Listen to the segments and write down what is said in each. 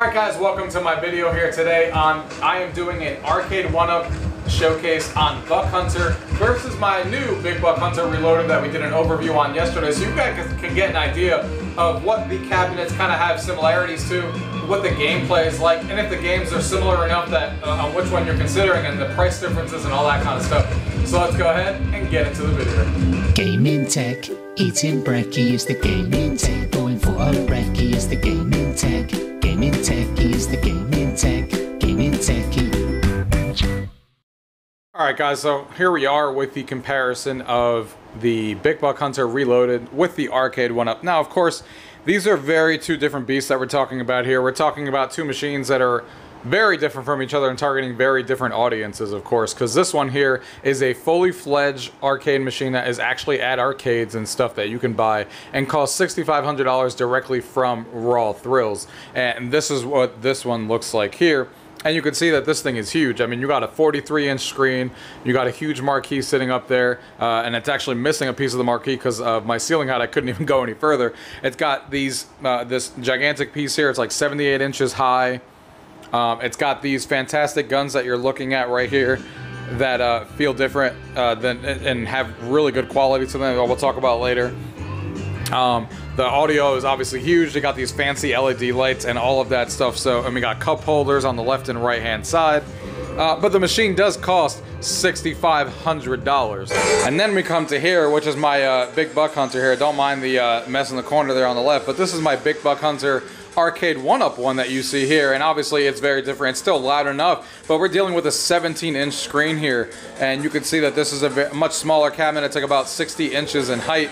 Alright guys, welcome to my video here today I am doing an Arcade1up showcase on Buck Hunter versus my new Big Buck Hunter Reloaded that we did an overview on yesterday, so you guys can get an idea of what the cabinets kind of have similarities to, what the gameplay is like, and if the games are similar enough that on which one you're considering and the price differences and all that kind of stuff. So let's go ahead and get into the video. Gaming tech, eating brekkie is the gaming tech, going for a brekkie is the gaming tech. Gaming techie is the gaming tech, gaming techie. Alright guys, so here we are with the comparison of the Big Buck Hunter Reloaded with the Arcade1up. Now of course, these are two different beasts that we're talking about here. We're talking about two machines that are very different from each other and targeting very different audiences, of course, because this one here is a fully fledged arcade machine that is actually at arcades and stuff that you can buy and costs $6,500 directly from Raw Thrills. And this is what this one looks like here. And you can see that this thing is huge. I mean, you got a 43-inch screen, you got a huge marquee sitting up there, and it's actually missing a piece of the marquee because of my ceiling height. I couldn't even go any further. It's got these this gigantic piece here. It's like 78 inches high. It's got these fantastic guns that you're looking at right here that feel different and have really good quality to them. We'll talk about later. The audio is obviously huge. They got these fancy LED lights and all of that stuff. So, and we got cup holders on the left and right hand side. But the machine does cost $6,500. And then we come to here, which is my Big Buck Hunter here. Don't mind the mess in the corner there on the left, but this is my Big Buck Hunter Arcade1up one that you see here, and obviously it's very different. It's still loud enough, but we're dealing with a 17-inch screen here, and you can see that this is a much smaller cabinet. It's like about 60 inches in height,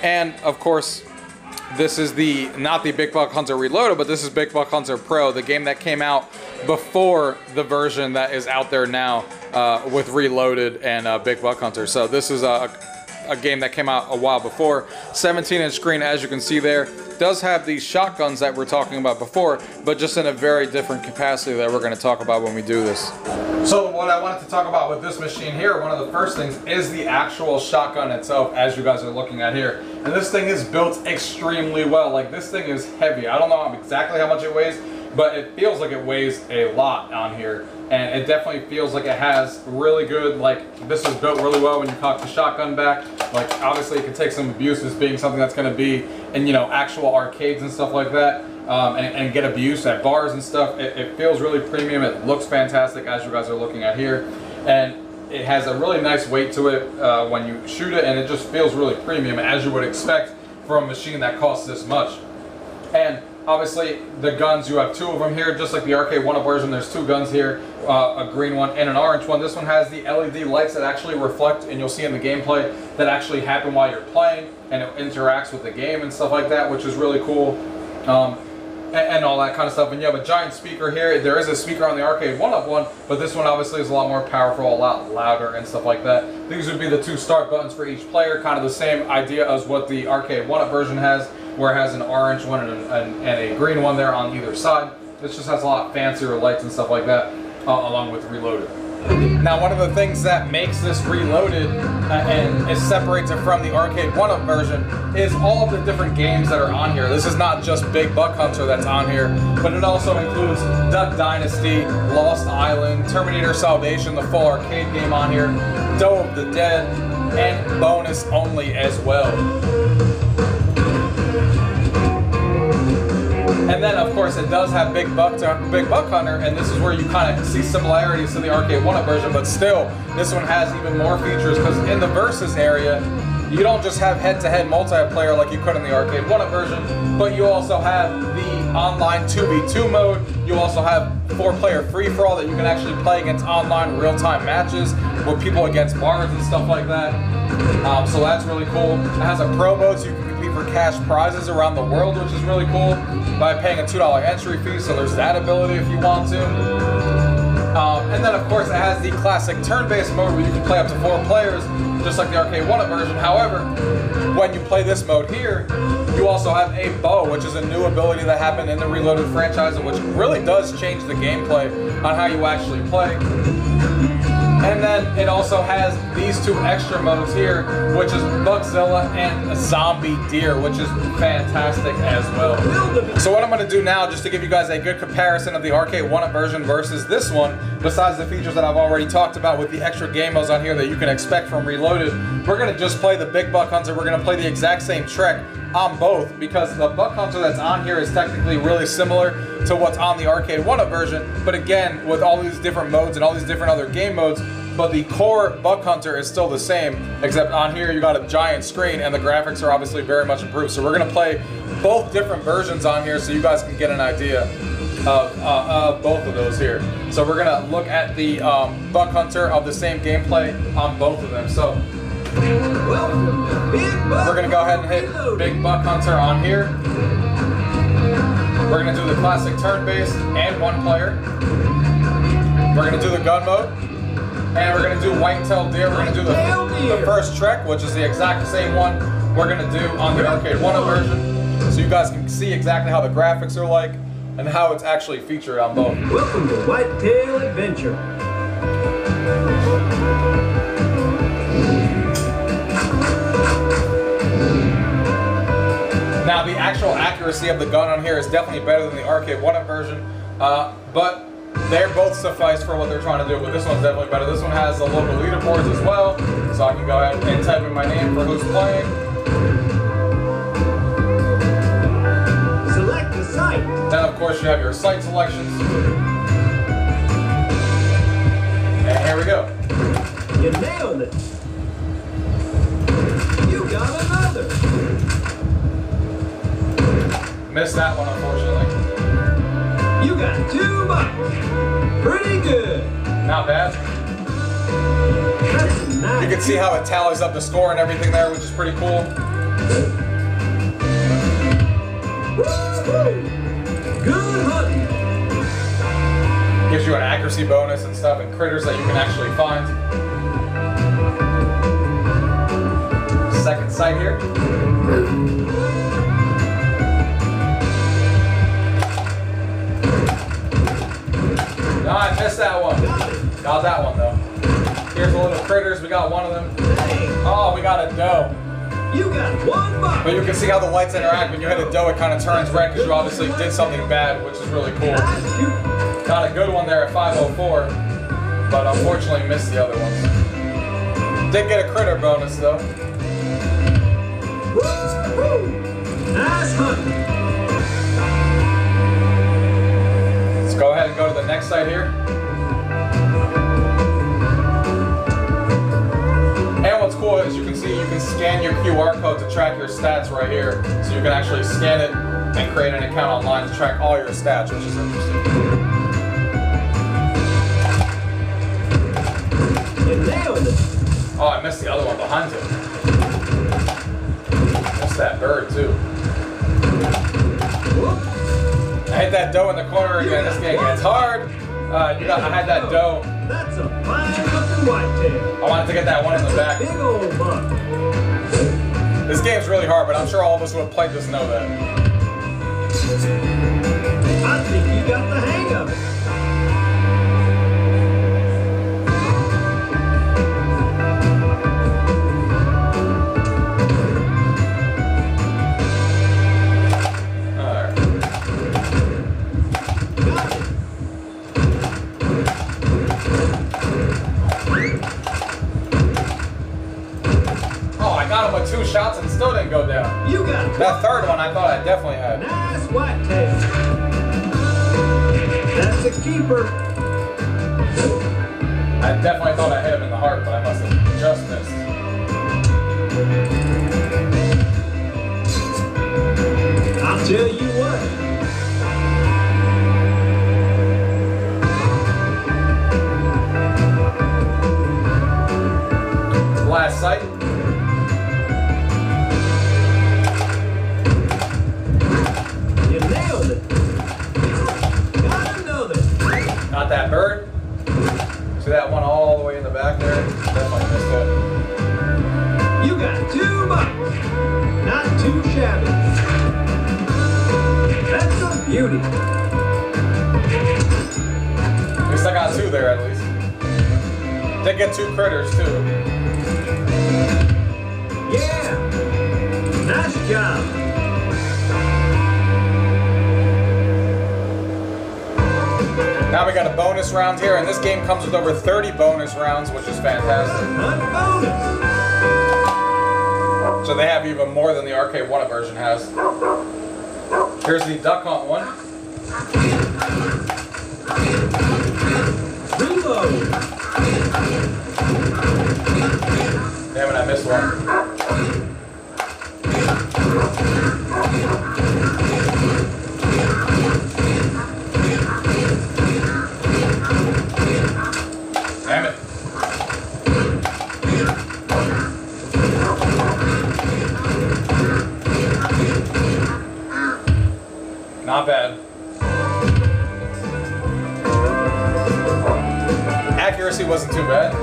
and of course this is not the Big Buck Hunter Reloaded, but this is Big Buck Hunter Pro, the game that came out before the version that is out there now with Reloaded and Big Buck Hunter. So this is a game that came out a while before. 17-inch screen, as you can see there. Does have these shotguns that we're talking about before, but just in a very different capacity that we're going to talk about when we do this. So what I wanted to talk about with this machine here, one of the first things is the actual shotgun itself, as you guys are looking at here. And this thing is built extremely well. Like, this thing is heavy. I don't know exactly how much it weighs, but it feels like it weighs a lot on here. And it definitely feels like it has really good, like, this is built really well when you cock the shotgun back. Like, obviously it can take some abuse, this being something that's going to be in, you know, actual arcades and stuff like that, and get abuse at bars and stuff. It feels really premium. It looks fantastic, as you guys are looking at here. And it has a really nice weight to it when you shoot it, and it just feels really premium, as you would expect from a machine that costs this much. And obviously, the guns, you have two of them here, just like the Arcade1up version. There's two guns here, a green one and an orange one. This one has the LED lights that actually reflect, and you'll see in the gameplay, that actually happen while you're playing, and it interacts with the game and stuff like that, which is really cool, and all that kind of stuff. And you have a giant speaker here. There is a speaker on the Arcade1up one, but this one obviously is a lot more powerful, a lot louder and stuff like that. These would be the two start buttons for each player, kind of the same idea as what the Arcade1up version has, where it has an orange one and a green one there on either side. This just has a lot fancier lights and stuff like that, along with Reloaded. Now, one of the things that makes this Reloaded and it separates it from the Arcade1up version is all of the different games that are on here. This is not just Big Buck Hunter that's on here, but it also includes Duck Dynasty, Lost Island, Terminator Salvation, the full arcade game on here, Doe of the Dead, and bonus only as well. And then, of course, it does have Big Buck Hunter, and this is where you kind of see similarities to the Arcade1up version, but still, this one has even more features, because in the Versus area, you don't just have head-to-head multiplayer like you could in the Arcade1up version, but you also have the online 2v2 mode. You also have 4-player free-for-all that you can actually play against online real-time matches with people against bars and stuff like that. So that's really cool. It has a pro mode, so you can compete for cash prizes around the world, which is really cool, by paying a $2 entry fee, so there's that ability if you want to. And then, of course, it has the classic turn-based mode where you can play up to 4 players, just like the Arcade1up version. However, when you play this mode here, you also have a bow, which is a new ability that happened in the Reloaded franchise, which really does change the gameplay on how you actually play. And then it also has these two extra modes here, which is Bugzilla and a Zombie Deer, which is fantastic as well. So what I'm going to do now, just to give you guys a good comparison of the Arcade1up version versus this one, besides the features that I've already talked about with the extra game modes on here that you can expect from Reloaded, we're going to just play the Big Buck Hunter. We're going to play the exact same trek on both, because the Buck Hunter that's on here is technically really similar to what's on the Arcade1up version, but again, with all these different modes and all these different other game modes, but the core Buck Hunter is still the same, except on here you got a giant screen and the graphics are obviously very much improved. So we're going to play both different versions on here so you guys can get an idea of both of those here. So we're going to look at the Buck Hunter of the same gameplay on both of them. So we're going to go ahead and hit Big Buck Hunter on here. We're going to do the classic turn-based and one player. We're going to do the gun mode. And we're going to do White-tailed Deer. We're going to do the first trek, which is the exact same one we're going to do on the Arcade1up version. So you guys can see exactly how the graphics are like and how it's actually featured on both. Welcome to White-tailed Adventure. Now the actual accuracy of the gun on here is definitely better than the Arcade1up version, but they're both suffice for what they're trying to do, but this one's definitely better. This one has the local leaderboards as well, so I can go ahead and type in my name for who's playing. Select a site. Then of course you have your site selections. And here we go. You nailed it. You got another. Missed that one, unfortunately. You got $2. Pretty good. Not bad. That's nice. You can see how it tallies up the score and everything there, which is pretty cool. Good hunting. Gives you an accuracy bonus and stuff and critters that you can actually find. Second sight here. No, I missed that one. Got that one though. Here's the little critters. We got one of them. Oh, we got a doe. You got $1. But you can see how the lights interact. When you hit a doe, it kind of turns red because you obviously did something bad, which is really cool. Got a good one there at 504, but unfortunately missed the other ones. Did get a critter bonus though. Nice hunting. Let's go ahead and go to the next site here. And what's cool is you can see you can scan your QR code to track your stats right here. So you can actually scan it and create an account online to track all your stats, which is interesting. You nailed it. Oh, I missed the other one behind it. Missed that bird too. I hit that doe in the corner again. This game gets hard. I had that doe. That's a fine-looking whitetail. I wanted to get that one in the back. Big old buck. This game's really hard, but I'm sure all of us who have played this know that. I think you got the hang of it. Two shots and still didn't go down. You got that third one I thought I definitely had. Nice whitetail. That's a keeper. I definitely thought I hit him in the heart, but I must have just missed. I'll tell you what. Last sight. Not that bird. See that one all the way in the back there? Definitely missed it. You got $2. Not too shabby. That's a beauty. At least I got two there at least. They get 2 critters too. Yeah! Nice job! Now we got a bonus round here, and this game comes with over 30 bonus rounds, which is fantastic. Hunt bonus! So they have even more than the Arcade1up version has. Here's the duck hunt one. Reload! Damn it, I missed one. Damn it. Not bad. Accuracy wasn't too bad.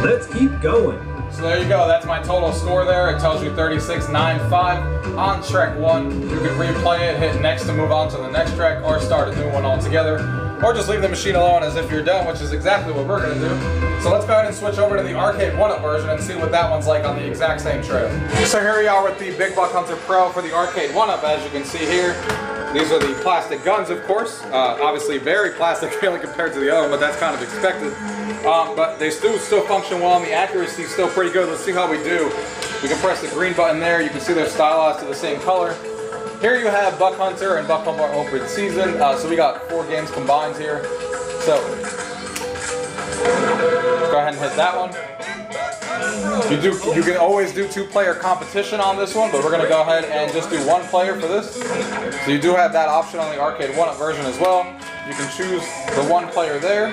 Let's keep going. So there you go, that's my total score there. It tells you 36.95 on track 1. You can replay it, hit next to move on to the next track, or start a new one altogether. Or just leave the machine alone as if you're done, which is exactly what we're going to do. So let's go ahead and switch over to the Arcade1up version and see what that one's like on the exact same trail. So here we are with the Big Buck Hunter Pro for the Arcade1up, as you can see here. These are the plastic guns, of course. Obviously very plastic feeling compared to the other one, but that's kind of expected. But they still function well, and the accuracy is still pretty good. Let's see how we do. We can press the green button there. You can see they're stylized to the same color. Here you have Buck Hunter and Buck Hunter Open Season. So we got 4 games combined here. So go ahead and hit that one. You can always do 2-player competition on this one, but we're going to go ahead and just do 1 player for this. So you do have that option on the Arcade1up version as well. You can choose the 1 player there.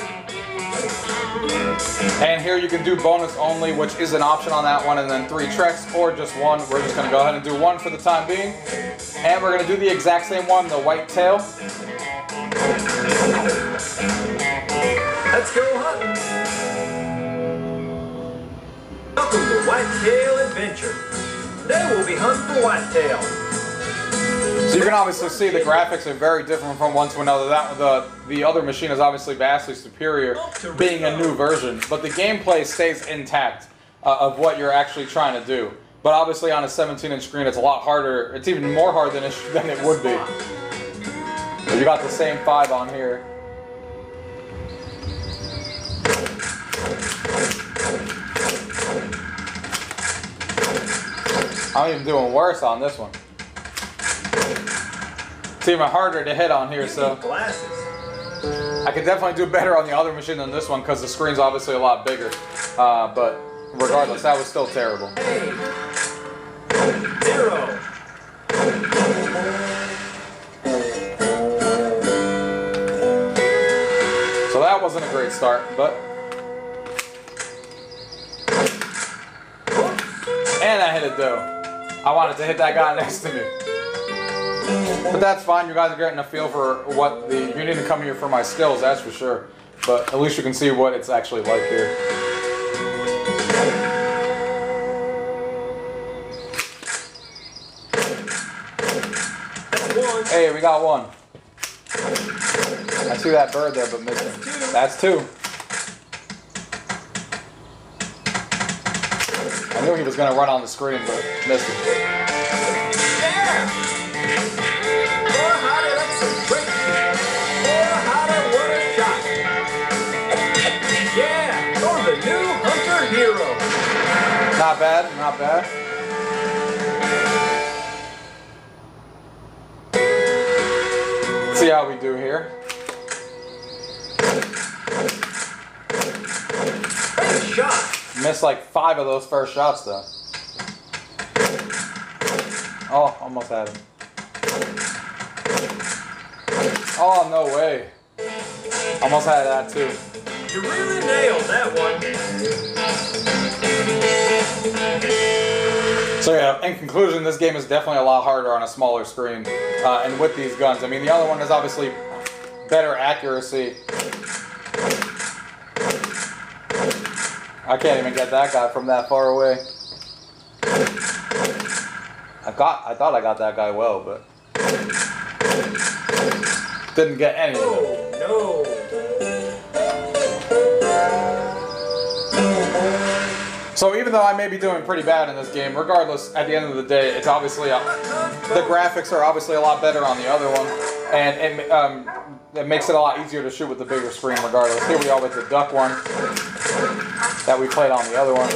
And here you can do bonus only, which is an option on that one, and then 3 treks or just 1. We're just going to go ahead and do 1 for the time being. And we're going to do the exact same one, the white tail. Let's go hunting. Welcome to Whitetail Adventure. Today we'll be hunting for whitetail. So you can obviously see the graphics are very different from one to another. The other machine is obviously vastly superior, being a new version, but the gameplay stays intact of what you're actually trying to do. But obviously on a 17-inch screen, it's a lot harder. It's even more hard than it would be. But you got the same 5 on here. I'm even doing worse on this one. It's even harder to hit on here, so I could definitely do better on the other machine than this one because the screen's obviously a lot bigger. But regardless, that was still terrible. 0. So that wasn't a great start, but... And I hit a doe. I wanted to hit that guy next to me. But that's fine, you guys are getting a feel for what you need to come here for my skills, that's for sure. But at least you can see what it's actually like here. Hey, we got 1. I see that bird there, but missing. That's 2. I knew he was going to run on the screen, but missed it. Yeah! Boy, howdy, that's some great. Boy, howdy, what a shot. Yeah, you're the new hunter hero. Not bad, not bad. Let's see how we do here. Great shot. Missed like 5 of those first shots though. Oh, almost had him. Oh, no way. Almost had that too. You really nailed that one. So yeah, in conclusion, this game is definitely a lot harder on a smaller screen. And with these guns, I mean, the other one is obviously better accuracy. I can't even get that guy from that far away. I thought I got that guy well, but didn't get any of it. Oh, no. So even though I may be doing pretty bad in this game, regardless, at the end of the day, it's obviously the graphics are obviously a lot better on the other one, and it makes it a lot easier to shoot with the bigger screen. Regardless, here we are with the duck one that we played on the other one.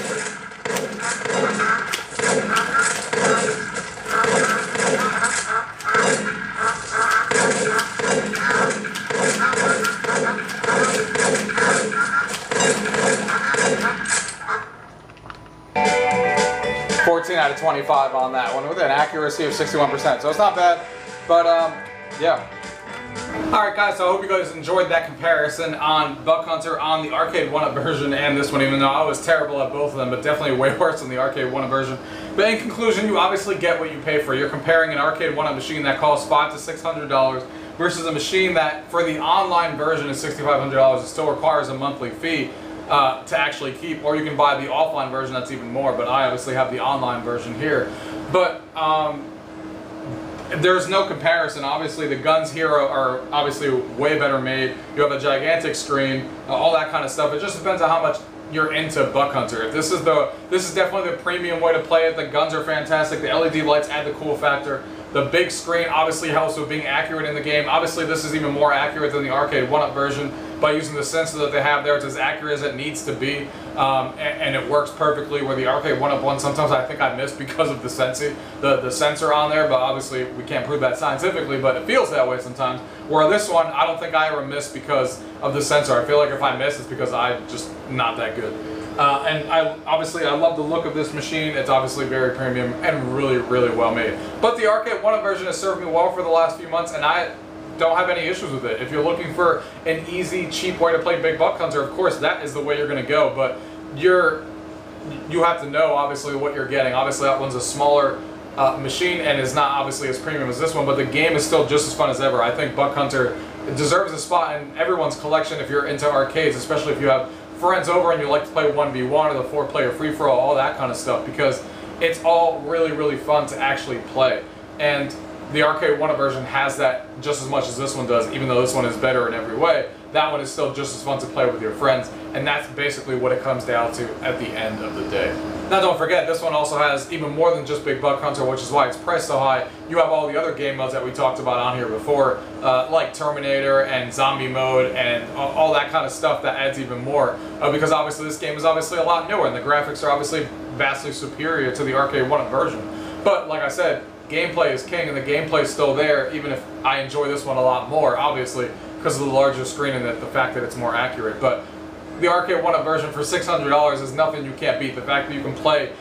14 out of 25 on that one with an accuracy of 61%, so it's not bad, but yeah. Alright guys, so I hope you guys enjoyed that comparison on Buck Hunter on the Arcade1up version and this one, even though I was terrible at both of them, but definitely way worse than the Arcade1up version. But in conclusion, you obviously get what you pay for. You're comparing an Arcade1up machine that costs $500 to $600 versus a machine that, for the online version, is $6,500. It still requires a monthly fee to actually keep, or you can buy the offline version that's even more, but I obviously have the online version here. But there's no comparison. Obviously the guns here are obviously way better made. You have a gigantic screen, all that kind of stuff. It just depends on how much you're into Buck Hunter. If this is definitely the premium way to play it. The guns are fantastic. The LED lights add the cool factor. The big screen obviously helps with being accurate in the game. Obviously this is even more accurate than the Arcade1up version by using the sensor that they have there. It's as accurate as it needs to be, and it works perfectly. Where the Arcade1up one, sometimes I think I miss because of the sensor on there, but obviously we can't prove that scientifically, but it feels that way sometimes. Where this one, I don't think I ever miss because of the sensor. I feel like if I miss, it's because I'm just not that good. And obviously I love the look of this machine. It's obviously very premium and really, really well made. But the Arcade1up version has served me well for the last few months, and I don't have any issues with it. If you're looking for an easy, cheap way to play Big Buck Hunter, of course that is the way you're going to go. But you have to know obviously what you're getting. Obviously that one's a smaller machine and is not obviously as premium as this one, but the game is still just as fun as ever. I think Buck Hunter deserves a spot in everyone's collection if you're into arcades, especially if you have friends over and you like to play 1v1 or the 4-player free-for-all, all that kind of stuff, because it's all really, really fun to actually play. And the Arcade1up version has that just as much as this one does, even though this one is better in every way. That one is still just as fun to play with your friends, and that's basically what it comes down to at the end of the day. Now don't forget, this one also has even more than just Big Buck Hunter, which is why it's priced so high. You have all the other game modes that we talked about on here before, like Terminator and Zombie Mode and all that kind of stuff that adds even more, because obviously this game is obviously a lot newer and the graphics are obviously vastly superior to the Arcade1up version. But like I said, gameplay is king, and the gameplay is still there, even if I enjoy this one a lot more, obviously, because of the larger screen and the fact that it's more accurate. But the Arcade1up version for $600 is nothing you can't beat. The fact that you can play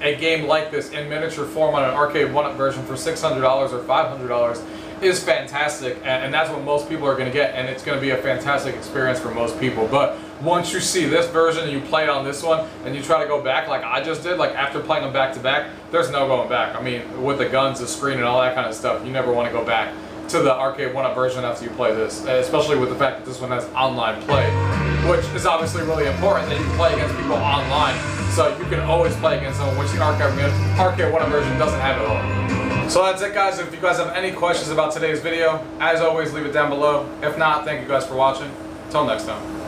a game like this in miniature form on an Arcade1up version for $600 or $500 is fantastic, and that's what most people are going to get, and it's going to be a fantastic experience for most people. But once you see this version and you play it on this one and you try to go back like I just did, like after playing them back to back, there's no going back. I mean, with the guns, the screen, and all that kind of stuff, you never want to go back to the Arcade1up version after you play this, especially with the fact that this one has online play, which is obviously really important, that you can play against people online, so you can always play against them, which the Arcade1up version doesn't have at all. So that's it guys. If you guys have any questions about today's video, as always, leave it down below. If not, thank you guys for watching. Until next time.